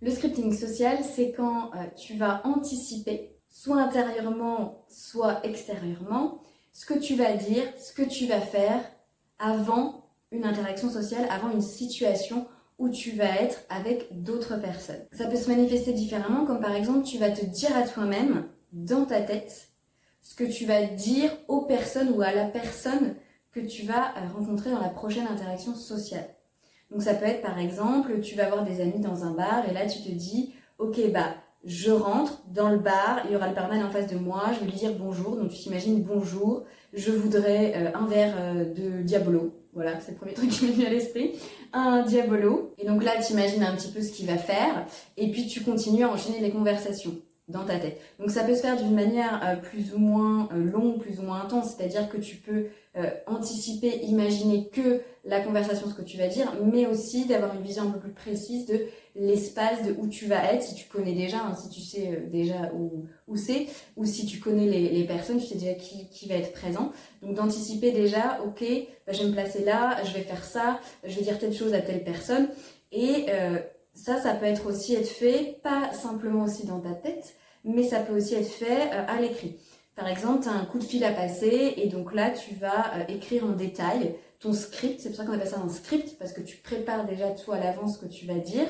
Le scripting social, c'est quand tu vas anticiper, soit intérieurement, soit extérieurement, ce que tu vas dire, ce que tu vas faire avant une interaction sociale, avant une situation où tu vas être avec d'autres personnes. Ça peut se manifester différemment, comme par exemple, tu vas te dire à toi-même, dans ta tête, ce que tu vas dire aux personnes ou à la personne que tu vas rencontrer dans la prochaine interaction sociale. Donc ça peut être par exemple, tu vas voir des amis dans un bar et là tu te dis, ok je rentre dans le bar, il y aura le barman en face de moi, je vais lui dire bonjour, donc tu t'imagines bonjour, je voudrais un verre de Diabolo, voilà c'est le premier truc qui m'est venu à l'esprit, un Diabolo, et donc là tu imagines un petit peu ce qu'il va faire et puis tu continues à enchaîner les conversations dans ta tête. Donc ça peut se faire d'une manière plus ou moins longue, plus ou moins intense, c'est-à-dire que tu peux anticiper, imaginer que la conversation, ce que tu vas dire, mais aussi d'avoir une vision un peu plus précise de l'espace, de où tu vas être, si tu connais déjà, hein, si tu sais déjà où c'est, ou si tu connais les personnes, tu sais déjà qui va être présent. Donc d'anticiper déjà, ok, je vais me placer là, je vais faire ça, je vais dire telle chose à telle personne, et ça peut être aussi être fait, pas simplement aussi dans ta tête, mais ça peut aussi être fait à l'écrit. Par exemple, tu as un coup de fil à passer et donc là, tu vas écrire en détail ton script. C'est pour ça qu'on appelle ça un script, parce que tu prépares déjà toi à l'avance ce que tu vas dire.